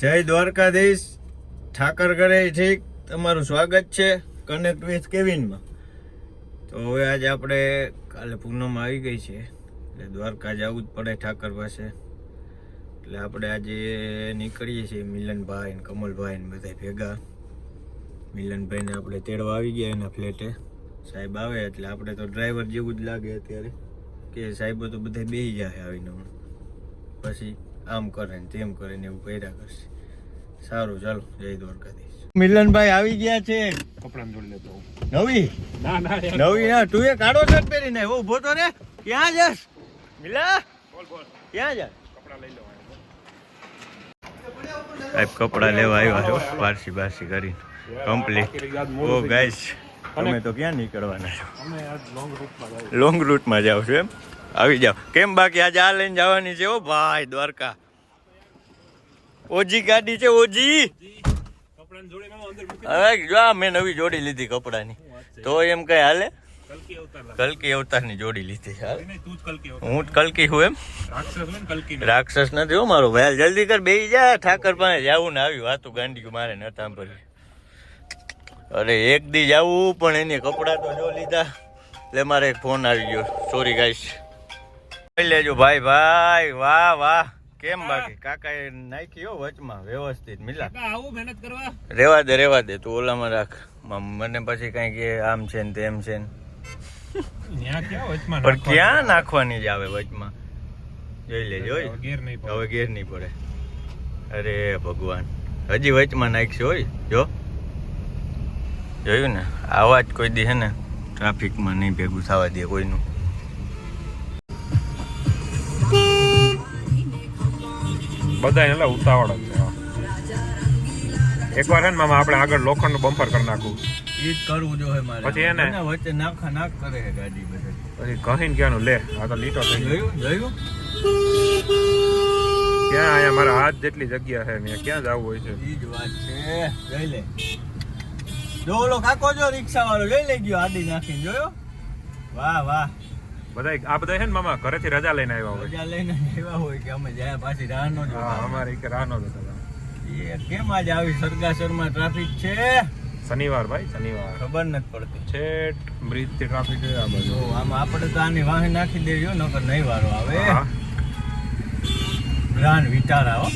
જય દ્વારકાધીશ. ઠાકર કરે ઠીક તમારું સ્વાગત છે કનેક્ટ વિથ કેવિનમાં. તો હવે આજે આપણે કાલે પૂનમ આવી ગઈ છે એટલે દ્વારકા જવું જ પડે ઠાકર પાસે. એટલે આપણે આજે નીકળીએ છીએ મિલનભાઈ ને કમલભાઈ ને બધા ભેગા. મિલનભાઈને આપણે તેડવા આવી ગયા એના ફ્લેટે. સાહેબ આવે એટલે આપણે તો ડ્રાઈવર જેવું જ લાગે અત્યારે કે સાહેબો તો બધા બેસી જાય આવીને પછી આમ કરે ને તેમ કરે ને એવું કર્યા કરશે. સારું ચાલો, જય દ્વારકાધીશ. મિલનભાઈ આવી ગયા છે. કપડાં જોડી લેતો નવી નવી ના તું એ કાળો શર્ટ પહેરીને ઉભો તો રે. ક્યાં જાસ મિલા? ક્યાં જાસ? કપડાં લઈ લો. સાહેબ કપડા લેવા આવ્યા છો પારસી બારસી કરી કમ્પ્લીટ. ઓ ગાઈસ તમે તો ક્યાં નીકળવાના છો? અમે આજ લોંગ રૂટમાં જાવ છો એમ? આવી જાવ. કેમ બાકી આજે આ લઈને જવાની છે? ઓ ભાઈ દ્વારકા ઓજી ગાડી છે ઓજી. કપડાં જોડી અંદર હવે જો મેં નવી જોડી લીધી કપડાની તો એમ કઈ હાલે? કલકી અવતાર કલકી અવતારની જોડી લીધી છે. હાલ તું જ કલકી હું જ કલકી હું એમ? રાક્ષસ ને કલકી રાક્ષસ નથી હો મારો ભાઈ. જલ્દી કર બેસી જા. ઠાકર પાસે જાવું ને આવી વાતું ગાંડી મારે નતા સાંભળી. અરે એક દી જાવું પણ એને કપડા તો જો લીધા એટલે મારે એક ફોન આવી ગયો. Sorry guys. લેજો ભાઈ ભાઈ. વાહ વાહ. કેમ બાકી કાકા એ નાખી હો વચમાં વ્યવસ્થિત. મિલા આવું મહેનત કરવા રેવા દે તું ઓલામાં રાખ. મને પછી કઈ કે આમ છે ને તેમ છે ને પણ ક્યાં નાખવાની જ આવે વચમાં. જોઈ લેજો હવે ગેર નહીં પડે. અરે ભગવાન હજી વચમાં નાખશે હોય. જો જોયું ને આવા જ કોઈ દી હે ને ટ્રાફિકમાં નહીં ભેગું થવા દે કોઈનું. બધા એટલે ઉતાવળ જ છે. એકવાર હે ને મામા આપણે આગળ લોખંડ નું બમ્પર કરી નાખું. ઈ જ કરવું જોઈએ મારે. પછી એને વચ્ચે નાક કરે છે ગાડી બધે. પછી કહીને ક્યાંનું લે આ તો લીટો થઈ ગયો. જોયું ક્યાં આયા મારા હાથ જેટલી જગ્યા છે મેં ક્યાં જવું હોય છે? ઈ જ વાત છે. જોઈ લે જો ઓલો કાકો જો રિક્ષા વાળો લઈ ગયો આડી નાખીને. જોયો? વાહ વાહ. બધા આ બધા છે ને મામા ઘરેથી રજા લઈને આવ્યા હોય. રજા લઈને આવ્યા હોય કે અમે જાય પાછી રાહ નો જો. અમારે એક રાહ નો જતા. એ કેમ આજે આવી સરગાસરમાં ટ્રાફિક છે? શનિવાર ભાઈ શનિવાર ખબર નથી પડતી. છેટ બ્રિજ થી ટ્રાફિક છે આ બાજુ. તો આમાં આપણે તો આની વાહે નાખી દેજો નકર નહીં વારો આવે. બ્રાન્ડ વિટારા હો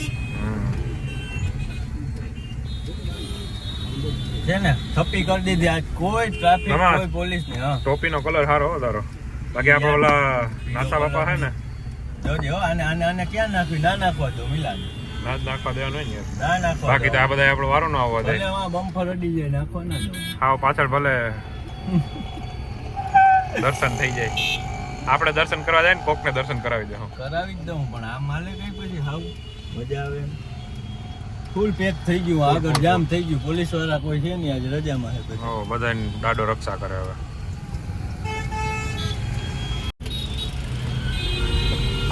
છે ને થપ્પી કરી દીધી આજ. કોઈ ટ્રાફિક કોઈ પોલીસ નહીં. હા ટોપીનો કલર સારો હો તારો. બાકી આપણે ઓલા નાસા બાપા હે ને જોજે હો. આને આને આને ક્યાં નાખવી? ના નાખવા દો મિલાન. ના નાખવા દેવાનું હોય ને. ના નાખવા. બાકી તો આ બધા આપણો વારો ન આવવા દે. ભલે આમાં બમ્પર અડી જાય નાખવા ના દો. હાવ પાછળ ભલે દર્શન થઈ જાય. આપણે દર્શન કરવા જાય ને કોકને દર્શન કરાવી દે. કરાવી જ દઉં પણ આ માલે કઈ પછી હાવ મજા આવે એમ. ફૂલ પેક થઈ ગયું. આગળ જામ થઈ ગયું. પોલીસ વાળા કોઈ છે નહીં આજે રજામાં છે. પછી હો બધાને દાડો રક્ષા કરે હવે.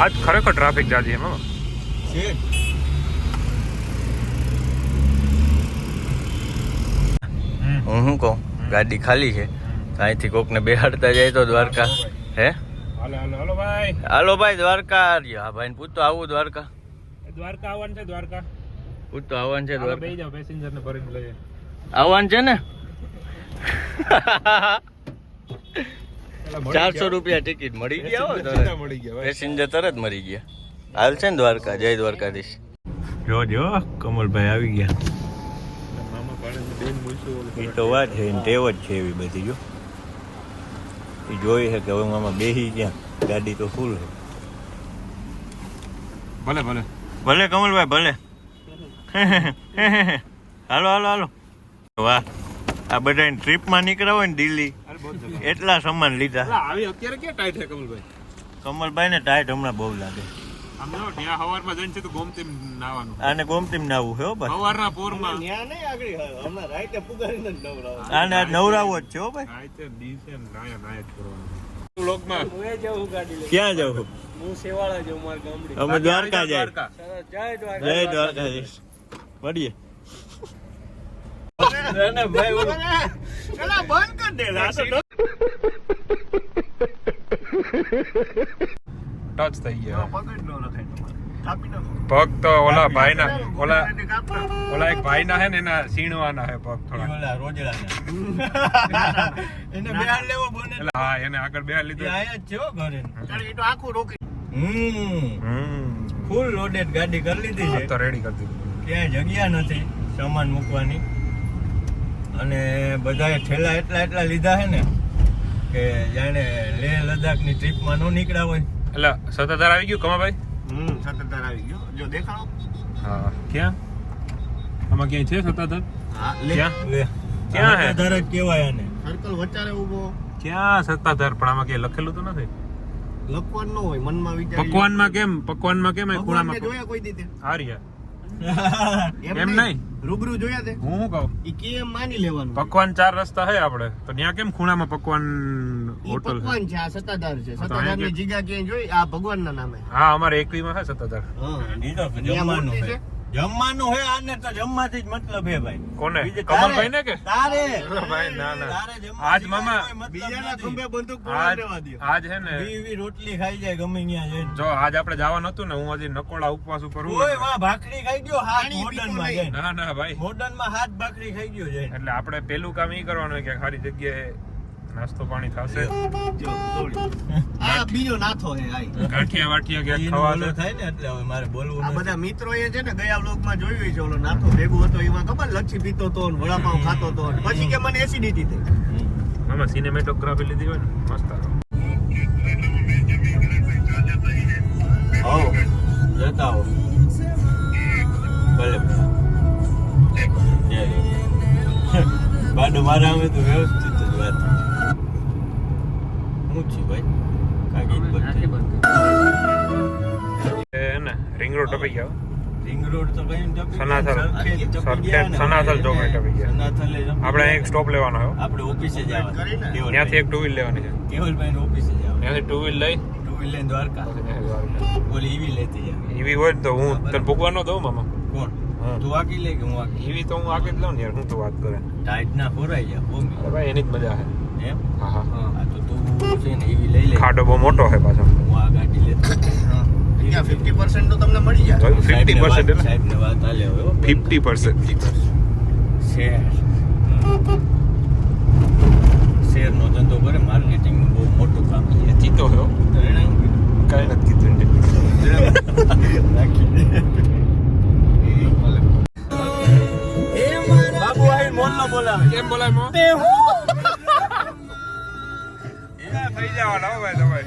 આજ ખરેખર ટ્રાફિક જાજી એમ. છે હું શું કહું ગાડી ખાલી છે અહીંથી કોકને બેહાડતા જાય તો દ્વારકા. હે હાલો હાલો હાલો ભાઈ. હાલો ભાઈ દ્વારકા. હા ભાઈ પૂછતો આવું દ્વારકા. દ્વારકા આવવાનું છે. દ્વારકા પૂછતો આવવાનું છે દ્વારકા. બેસી જાવ પેસેન્જર ને ભરીને લઈએ. આવવાનું છે ને 400 રૂપિયા ટિકિટ મળી ગયા. મળી ગયા પેસેન્જર તરત મરી ગયા. હાલ છે ને દ્વારકા. જય દ્વારકાધીશ. જો કમલભાઈ આવી ગયા. એ તો વાત છે ટેવ જ છે એવી બધી. જો એ જોઈ છે કે હવે મામા બેસી ગયા. ગાડી તો ફૂલ છે. ભલે ભલે ભલે કમલભાઈ ભલે. હાલો હાલો હાલો. વાહ આ બધા ટ્રીપમાં નીકળ્યા હોય ને દિલ્હી એટલા સામાન લીધા. આવી અત્યારે ક્યાં ટાઈટ છે કમલભાઈ? કમલભાઈ ને ટાઈટ હમણાં બહુ લાગે. આમ જો ત્યાં હવારમાં જઈને છે તો ગોમતીમ નાવાનું. આને ગોમતીમ નાવું છે હો ભાઈ. હવારના પોરમાં ત્યાં નહીં આગળ હમણાં રાઈતે પુગારીને જ નવરાવો. આને આજ નવરાવો જ છે હો ભાઈ. રાઈતે દિવસે નાયા જ કરવાનું. વ્લોગમાં હું જવું ગાડી લઈ. ક્યાં જાવ? હું સેવાળા જાઉં મારા ગામડે. અમે દ્વારકા જાય. જય દ્વારકાધીશ. મળીએ. ના ભાઈ ચલા બંધ કર દે. ટચ થઈ ગયા. પકડ નો રખાય તમારે. પગ તો ઓલા ભાઈના ઓલા એક ભાઈના હે ને એના સીણવાના હે પગ થોડા ઓલા રોજડાના એને બેહાડ લેવો બોને એટલે હા એને આગળ બેહાડ લીધો એ આયા જ છે હો ઘરે એ તો આખું રોકી ફૂલ લોડેડ ગાડી કરી લીધી છે તો રેડી કરી દીધું ક્યાંય જગ્યા નથી સામાન મૂકવાની અને બધાએ ઠેલા એટલા લીધા છે ને કે જાણે લેહ લદ્દાખની ટ્રીપમાં નો નીકળ્યા હોય એટલે સત્તાધાર આવી ગયું કમાભાઈ સત્તાધાર આવી ગયો જો દેખાડો હા ક્યાં આમાં ક્યાંય છે સત્તાધાર હા લે ક્યાં લે ક્યાં હે? સત્તાધાર જ કહેવાય આને સર્કલ વચારે ઊભો ક્યાં સત્તાધાર પણ આમાં ક્યાંય લખેલું તો નથી લખવાનું ન હોય મનમાં વિચાર પકવાનમાં કેમ એ ભગવાનને ખૂણામાં જોયા કોઈ દીધે આ રહ્યા એમ નહીં રૂબરૂ જોયા તે હું શું કહું ઈ કેમ માની લેવાનું પકવાન 4 રસ્તા હે આપણે તો ત્યાં કેમ ખૂણામાં પકવાન ઈ હોટલ છે પકવાન છે આ સત્તાધાર છે તો સત્તાધારની અહીંયા જગ્યા ક્યાંય જોઈ આ ભગવાનના નામે હા અમારે એકવીમાં હે સત્તાધાર હા ઈ તો ત્યાં જમવાનું મૂર્તિ છે છે? જમવાનું હોય આને તો જમવાથી જ મતલબ હે ભાઈ કોને બીજે કમલભાઈ ને કે તારે ભાઈ ના ના તારે જમવા આજ સિવાય મામા કોઈ મતલબ બીજાના નથી. ખંભે બંદૂક આજ બોલાવી દેવા દ્યો. આજ હે ને વી રોટલી ખાઈ જાય ગમે ત્યાં જઈને જો આજ આપણે જવાનું હતું ને હું હજી નકોડા ઉપવાસ ઉપર હું ઓય વાહ ભાખરી ખાઈ ગયો હાથ પાણી મોડર્ન પીતો માં નહીં. જઈને ના ના ભાઈ મોડર્ન માં હાથ ભાખરી ખાઈ ગયો જઈને એટલે આપણે પેલું કામ ઈ કરવાનું હોય કે સારી જગ્યાએ નાસ્તો પાણી થશે જો દોડી. આ બીજો નાથો હે આઈ ગાંઠિયા વાઠિયા ક્યાંક એનું ખવા ઓલું છે થાય ને એટલે હવે મારે બોલવું આ નથી. બધા મિત્રો એ છે ને ગયા વ્લોગમાં જોયું છે ઓલો નાથો ભેગો હતો એમાં ખબર લચ્છી પીતો તો ને વડાપાવ ખાતો તો ને પછી કે મને એસિડિટી થઈ આમાં સિનેમેટોગ્રાફી લીધી હોય ને મસ્ત આવે. આવો જતા આવો ભલે જય બાડો મારા આવે તો વ્યવસ્થિત જ વાત હું છું ભાઈ કાગી એ ને રિંગ રોડ ટપી ગયા રિંગ રોડ તો કઈ ટપી સનાથલ. સનાથલ ચોક એ ટપી ગયા. સનાથલ આપણે એક સ્ટોપ લેવાનો હોય આપણે ઓફિસે જવાનું કરીને. ત્યાંથી એક ટુ વ્હીલ લેવાની છે કેવલભાઈ ઓફિસે જવાનું ત્યાંથી ટુ વ્હીલ લઈ ટુ વ્હીલ લઈને દ્વારકા બોલી ઈવી લેતી જાય એવી હોય ને તો હું તને ભૂગવાનો દઉં મામા કોણ હા. તું વાકી લે કે હું વાકી એવી તો હું આગળ જ લઉં ને યાર હું તો વાત કરે ટાઈટ ના ફોરાઈ જાય બહુ અરે ભાઈ એની જ મજા છે એમ હા હા હા તો તું છે ને એવી લઈ લે ખાડો બહુ મોટો છે પાછો હું આ ગાડી લેતો ત્યાં 50% તો તમને મળી જાય 50% એટલે સાહેબને વાત હાલે હવે હો. 50%. શેર શેરનો ધંધો કરે માર્કેટિંગનું બહુ મોટું કામ છે એ ચીતો છે હો. તો એણે હું કીધું? કાંઈ નથી કીધું રાખી દે. બાબુ આવીને મોહલ્લો બોલાવે કેમ બોલાય મો તે હું થઈ જવાના હો ભાઈ તમારે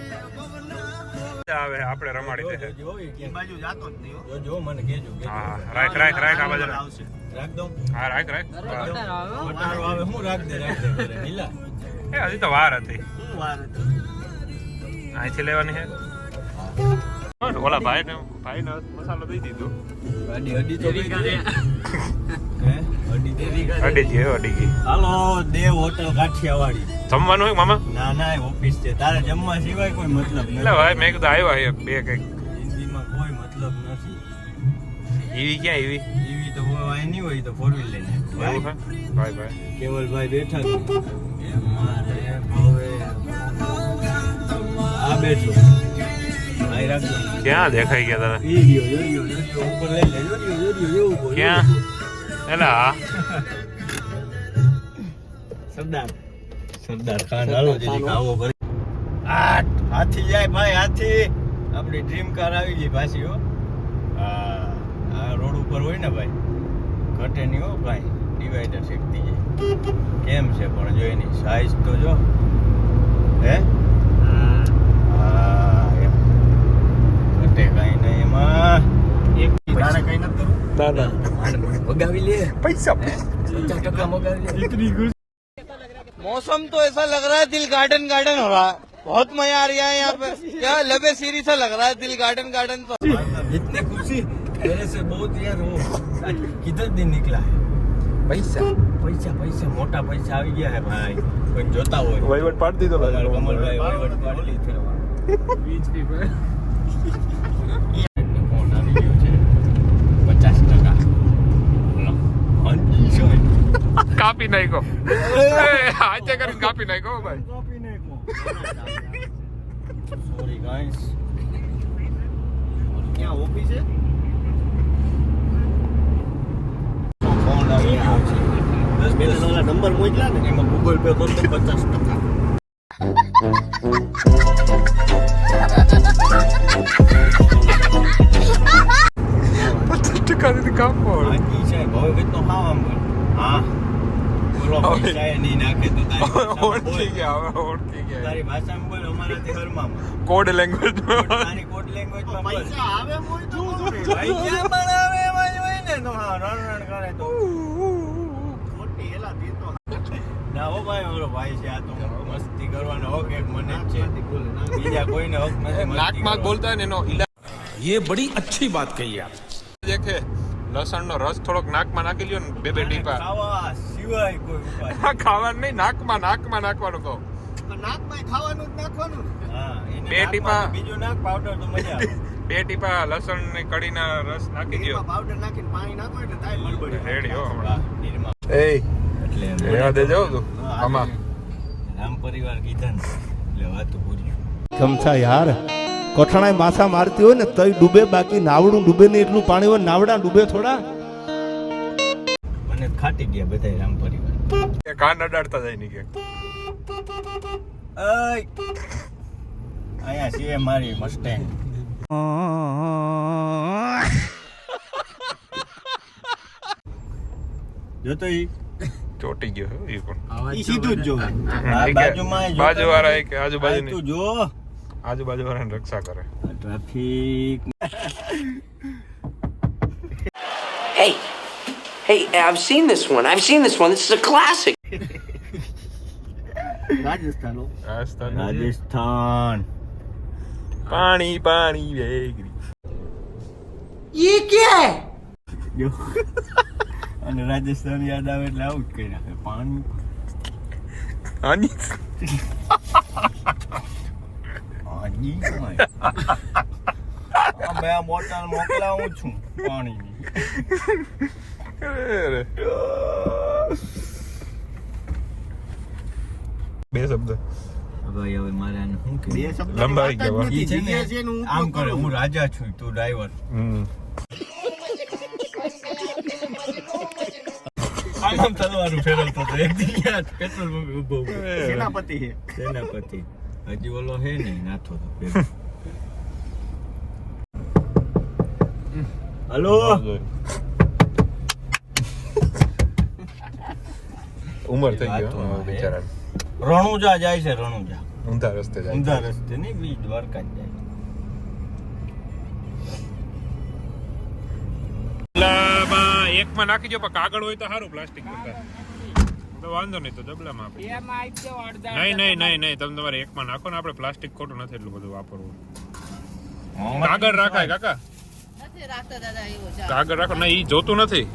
આવે આપણે રમાડી દે જો એ એ ક્યાંક. બાજુ જાતો જ નહીં હો. જો મને કહેજો હા રાખ આ બાજુ રાખ. આવશે. રાખ દઉં હા રાખ વટારો આવે હું રાખ દે ઘરે. નીલા એ હજી તો વાર હતી શું વાર હતી? અહીંથી લેવાની છે ઓલા ભાઈને મસાલો દઈ દીધો ગાડી અડી તો ગઈ હે અડી તો ગઈ. અડી ગઈ હાલો દેવ હોટલ કાઠિયાવાડી જમવાનું હોય મામા ના ના ઓફિસ છે તારે જમવા સિવાય કોઈ મતલબ એટલે નથી ભાઈ મેં કીધું આવ્યા છે બે કઈક જિંદગીમાં કોઈ મતલબ નથી એવી ક્યાં એવી એવી તો હોય નહીં હોય તો ફોર વ્હીલ લઈને એવું ભાઈ છે ભાઈ કેવલભાઈ બેઠા છે મારે હવે આ બેઠો આઈ રાખજો ક્યાં દેખાઈ ગયા તને ઈ ગયો જોયો ઉપર લઈ લે જોયો એવું બોલ ક્યાં એલા સરદાર ખાન હાલો જરી આવો કરી હાથી જાય ભાઈ હાથી આપણી ડ્રીમ કાર આવી ગઈ પાછી હો આ રોડ ઉપર હોય ને ભાઈ ઘટે નહીં હો ભાઈ ડિવાઈડર શીખતી જાય કેમ છે પણ જો એની સાઈઝ તો જો હે હા એમ ઘટે કાંઈ નહીં એમાં એક તારે કઈ નથી કરવું ના ના મગાવી લે પૈસા 50% મગાવી લે मौसम तो ऐसा लग रहा है दिल गार्डन गार्डन हो रहा है बहुत मजा आ रहा है यहाँ पे क्या लबे सीरी सा लग रहा है दिल गार्डन गार्डन तो इतने खुशी मेरे से बहुत यार वो आज किधर दिन निकला है પૈસા પૈસા મોટા પૈસા આવી ગયા હે ભાઈ કોઈ જોતા હોય વહીવટ પાડી દીધો અમારા કમલભાઈ વહીવટ પાડી લીધો. એને ફોન આવી ગયો છે 50%. હાંજી સાહેબ કાપી નાખ્યો આજે કરીને કાપી નાખ્યો ભાઈ કોપી નાખો સોરી ગાઈસ ક્યાં ઓફિસે ફોન આવી ગયો છે. 10 મિનિટ ઓલા નંબર મોકલ્યા ને એમાં ગૂગલ પે કરતો 50%. કામ બોલ બાકી છે ભાવ કેટલો ખાવા મળે હા બોલો પૈસા એ નહીં નાખે તો ઓળખી ગયા હવે ઓળખી ગયા તારી ભાષામાં બોલ અમારાથી હરમામાં કોડ લેંગ્વેજ તારી કોડ લેંગ્વેજમાં બોલ પૈસા આવે મોય તો પૈસા પણ આવે એમાં જ હોય ને તો હા રણ કરે તો ખોટી એલા દે તો ના હો ભાઈ મારો ભાઈ છે આ તો મસ્તી કરવાનો હક એક મને જ છે બીજા કોઈને હક નથી નાકમાં બોલતા હોય ને એનો ये बड़ी अच्छी बात कही आप દેખે લસણનો રસ થોડોક નાકમાં નાખી લ્યો ને બે ટીપા ખાવા સિવાય કોઈ ઉપાય ખાવાનું નહીં નાકમાં નાખવાનું કહો નાકમાં ખાવાનું જ નાખવાનું ને. હા એને બે ટીપા. નાખવાનું, બીજું નાખ પાવડર તો મજા આવે બે ટીપા લસણ ને કઢીના રસ નાખી દો એમાં પાવડર નાખીને પાણી નાખો એટલે થાય મલબડી. રેડી હો વાહ, હમણાં નિરમા. એ એટલે રેવા દેજો તું આમાં રામ પરિવાર કીધા ને એટલે વાત પૂરી ગમછા યાર કોઠણાએ માથા મારતી હોય ને તોય ડૂબે બાકી નાવડું ડૂબે નહીં એટલું પાણી હોય નાવડા ડૂબે થોડા મને ખાટી ગયા બધા રામ પરિવાર એ કાન અડાડતા જાય ની કે અહીંયા છે મારી મસ્ટેંગ જોતો ઈ ચોટી ગયો હો એ પણ ઈ સીધું જ જોવે. આ બાજુમાં ય જોતા બાજુવાળા નથી. કે આજુબાજુ આ તું જો આજુબાજુવાળાની રક્ષા કરે traffic Hey, I've seen this one. This is a classic. Rajasthan હો. રાજસ્થાન પાણી વેગરી જો અને રાજસ્થાન યાદ આવે એટલે આવું જ કરી નાખે પાણી આની પાણી બે બોટલ મોકલાવું છું પાણીની અરે બે શબ્દ ભાઈ હવે મારે આને શું બે કહેવું? શબ્દ લંબાઈ ગયા વાત જ ઈ છે નથી. ને, જે છે એનું આમ ઉપયોગ કરે કરો. હું રાજા છું તું ડ્રાઈવર આમ તલવારું ફેરવતો હતો એક દી યાદ પેટ્રોલ પંપે ઊભો ઊભો. સેનાપતિ છે. સેનાપતિ હજી ઓલો હે ને નાથો તો ભેગો. હલો ઉમર થઈ વાતો ગયો માં બિચારા રણુજા જાય છે રણુજા ઊંધા રસ્તે જાય ઊંધા રસ્તે નહીં બીજ દ્વારકા જ જાય ડબલામાં એકમાં નાખી દો પણ કાગળ હોય તો સારું પ્લાસ્ટિક કરતા તો વાંધો નહીં તો ડબલામાં આપી નહીં તમે તમારે એકમાં નાખો ને આપણે પ્લાસ્ટિક ખોટું નથી એટલું બધું વાપરવું કાગળ રાખાય કાકા કાગળ રાખો ના ઈ જોતું નથી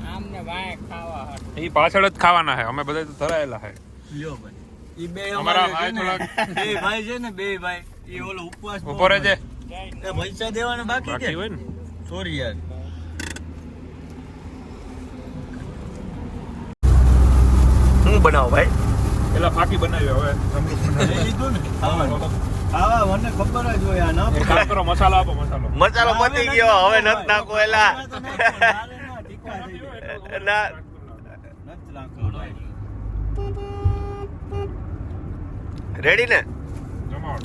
ઈ પાછળ જ ખાવાના હે અમે બધા તો ધરાયેલા હે લ્યો ભાઈ ઈ બે અમારા અમારા ભાઈ બે ભાઈ છે ને બે ભાઈ ઈ ઓલો ઉપવાસ બહુ ઉભો રહેજે એ પૈસા દેવાના બાકી બાકી છે હોય ને સોરી યાર હું બનાવું ભાઈ પેલા ફાકી બનાવી હવે લઈ લીધું ને આવા મને ખબર જ હોય આ ના એક કામ કરો મસાલો આપો મસાલો મસાલો પતી ગયો હવે નથી નાખો એલા ના રેડી ને જમાવો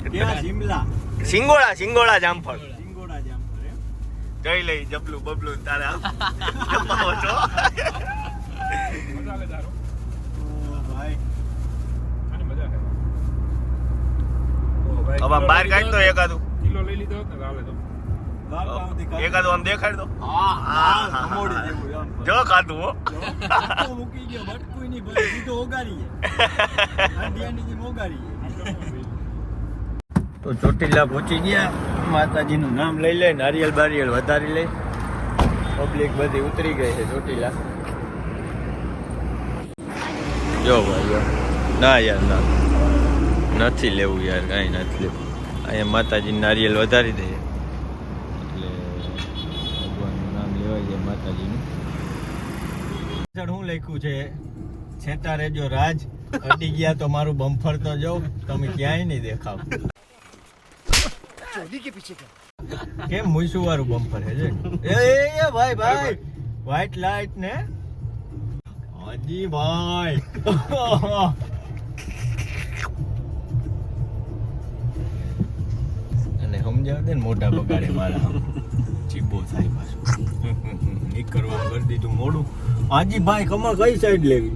સિંગોડા જામફળ સિંગોડા જામફળ એમ જઈ લઈ જબલું બબલું તારે જમાવો છો મસાલેદાર હો. ઓ ભાઈ આની મજા છે હવે બહાર કાઢ દો એકાદું કિલો લઈ લીધો હોત ને તો હાલે તો એકાદું આમ દેખાડ દો હા અમોડી જેવું આમ જો ખાધું હો તો મૂકી ગયો બટકુઈ ની ભલે સીધો ઓગારી આંડિયાની જેમ ઓગારી તો ચોટીલા પહોંચી ગયા માતાજીનું નામ લઈ લે નારિયેલ બારિયેલ વધારી લે પબ્લિક બધી ઉતરી ગઈ છે ચોટીલા જો ભાઈ ના યાર ના નથી લેવું યાર કાંઈ નથી લેવું અહીંયા માતાજીનું નારિયેલ વધારી દે એટલે ભગવાનનું નામ લેવાય જાય માતાજીનું શું લખ્યું છે છેટા રેજો રાજ અડી ગયા તો મારું બમ્ફર તો જો તમે ક્યાંય નહીં દેખાવ કેમ મૂસું વાળું બમ્પર હે જો એ ભાઈ વ્હાઈટ લાઈટ ને હાજી ભાઈ અને સમજાવ દે ને મોટા બગાડે મારા ચીબો થાય પાછું એક કરવા કરી દીધું મોડું હાજી ભાઈ કમર કઈ સાઈડ લેવી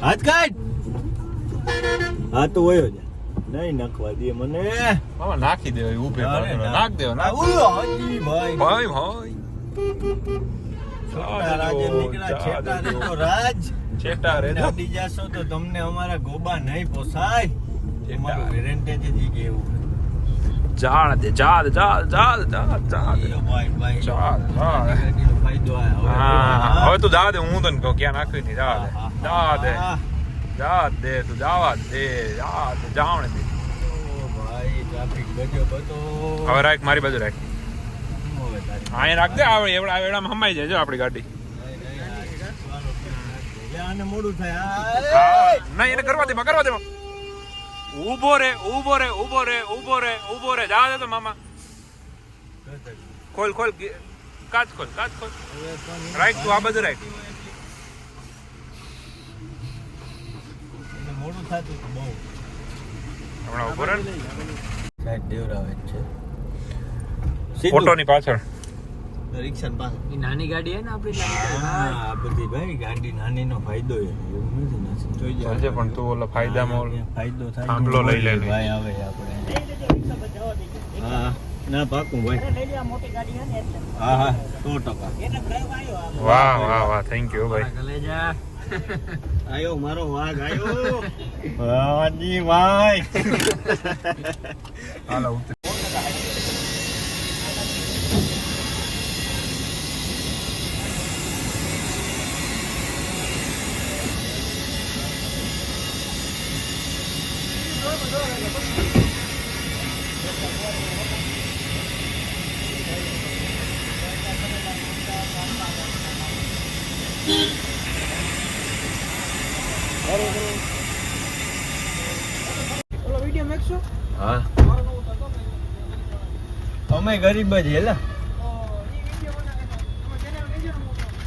હાથ કાઢ હા તો વયો જા નહીં નાખવા દે મને મામા નાખી દેવાય ઊભે નાખ દેવો હાજી ભાઈ ભાઈ ભાઈ છોટા રાજે નીકળ્યા છેટા રે તો રાજ છેટા રે તો દાદી જાશો તો તમને અમારા ગોબા નહીં પોસાય તમારું વેરેન્ટેજ જ કેવું જાળ દે જાળ જાળ જાળ જાળ જાળ ભાઈ ચાલ, ચાલ. ગાડીનો ફાયદો હા હવે તું જા દે હું તને કહું ક્યાં નાખવી હતી જા દે જા દે તું જાવા દે જાવણે દે ભાઈ ટ્રાફિક ગજો બધો હવે રાખ મારી બાજુ રાખ અહીંયા રાખ દે આવે એવડા એવડામાં હમાઈ જાય જો આપણી ગાડી આને મોડું થાય નહીં એને કરવા દે ઊભો રે ઊભો રે ઊભો રે ઊભો રે ઊભો રે જા દે તો મામા ખોલ ખોલ કાચ ખોલ રાખ તું આ બધું રાખ મોડું થતું બહુ હમણાં ઊભો રે સાઈડ દેવરાવે છે ફોટોની પાછળ રિક્ષા પાસે નાની ગાડી હે ને આપણી હા આ બધી ભાઈ ગાડી નાનીનો ફાયદો છે એવું નથી ના જોઈ જાય ચાલજે પણ તું ઓલા ફાયદામાં ફાયદો થાય થાંભલો લઈ લે ભાઈ આવે આપણે હા ના પાકું ભાઈ હા હા 100% વાહ વાહ વાહ થેન્ક યુ ભાઈ કલેજા આયો મારો વાઘ આયો હાજી ભાઈ હાલો હા અમે ગરીબ જ હેલા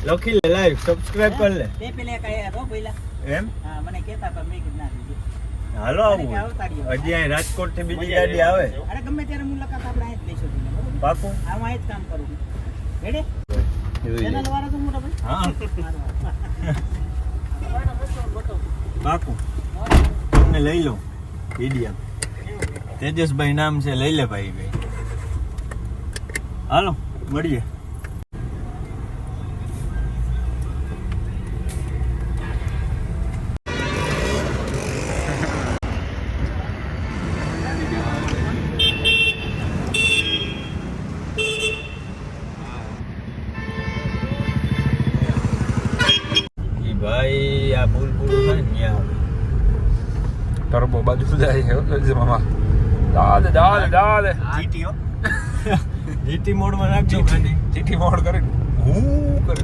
લખી લે લાઈવ સબસ્ક્રાઇબ કર લે તે પેલે કઈ રો પેલા એમ હા મને કહેતા પણ મેં કીધું ના દીધું. હાલો આવું હજી અહીં રાજકોટ થી બીજી ગાડી આવે અરે ગમે ત્યારે મુલાકાત આપણે અહીં જ લઈશું તમને, બરોબર? પાકું હું અહીં જ કામ કરું છું. રેડી? જોઈ લે. ચેનલ વાળા તો મોટા ભાઈ હા બતાવો. પાકું તમને લઈ લો વિડિયા તેજસભાઈ નામ છે લઈ લે ભાઈ હાલો મળીએ ભાઈ આ પુલ પૂરું થાય ને ત્યાં આવે ટર્બો બાજુ જાય છે મામા જા દે જીટી હો જીટી મોડમાં નાખજો ગાડી ચીઠી મોડ કરે હું કરે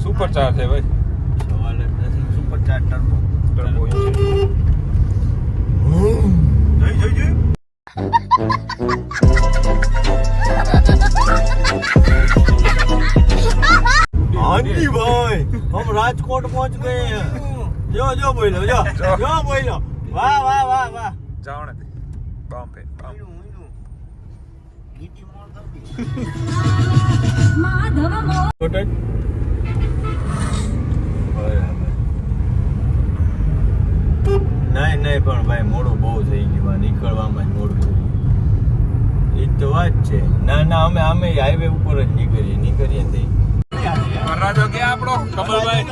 સુપર ચાર છે ભાઈ સવાલ જ નથી સુપર ચાર ટર્બો ટર્બો જોઈ हाँ जी भाई हम राजकोट पहुंच गए हैं जो बोलो जो बोलो वाह वाह वाह वाह જાવણે દે બામ પે બામ નહીં પણ ભાઈ મોડું બહુ થઈ ગયું નીકળવામાં જ મોડું થઈ ગયું એ તો વાત છે ના અમે હાઈવે ઉપર જ નીકળીએ થઈ રાજો કે આપણો કમલભાઈ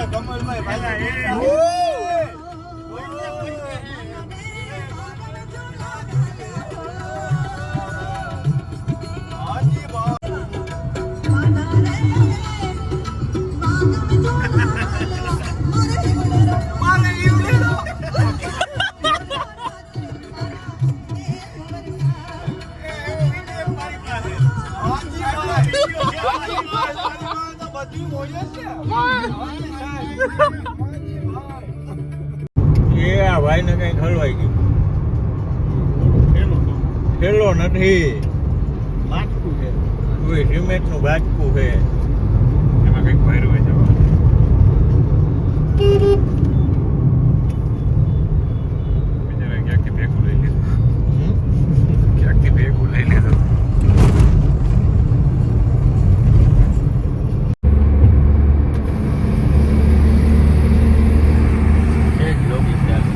એ આ ભાઈ ને કઈ હલવાઈ ગયું હેલો નથી કોઈ સિમેન્ટનું ગાજકું છે. એમાં કંઈક ભર્યું હોય છે બિચારા ક્યાંકથી ભેગું લઈ લીધું ક્યાંકથી ભેગું લઈ લીધું છે જ લોબી ચાલુ.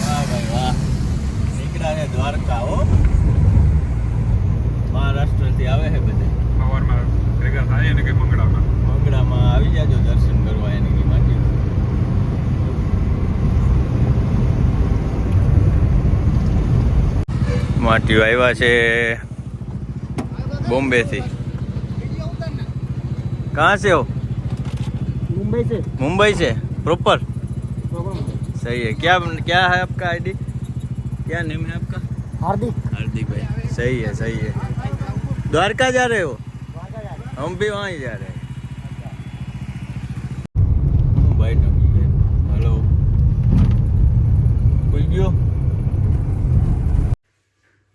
વાહ ભાઈ વાહ, નીકળ્યા છે દ્વારકા હો. મહારાષ્ટ્રથી આવે છે બધા. સવારમાં ભેગા થાય ને કે મંગળામાં મંગળામાં આવી જાજો દર્શન કરવા એની કી માંડી. માટીઓ આવ્યા છે બોમ્બે થી. कहाँ से हो? मुंबई से मुंबई से प्रॉपर. सही है. क्या क्या है आपका आईडी? क्या नेम है आपका? हार्दिक हार्दिक भाई. सही है सही है. द्वारका जा रहे हो? हम भी वहाँ ही जा रहे हैं. भाई हेलो કોઈ ગયો?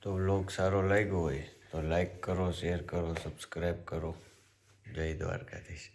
તો વ્લોગ સારો લાગ્યો હોય તો લાઈક કરો, શેર કરો, સબસ્ક્રાઈબ કરો. જય દ્વારકાધીશ.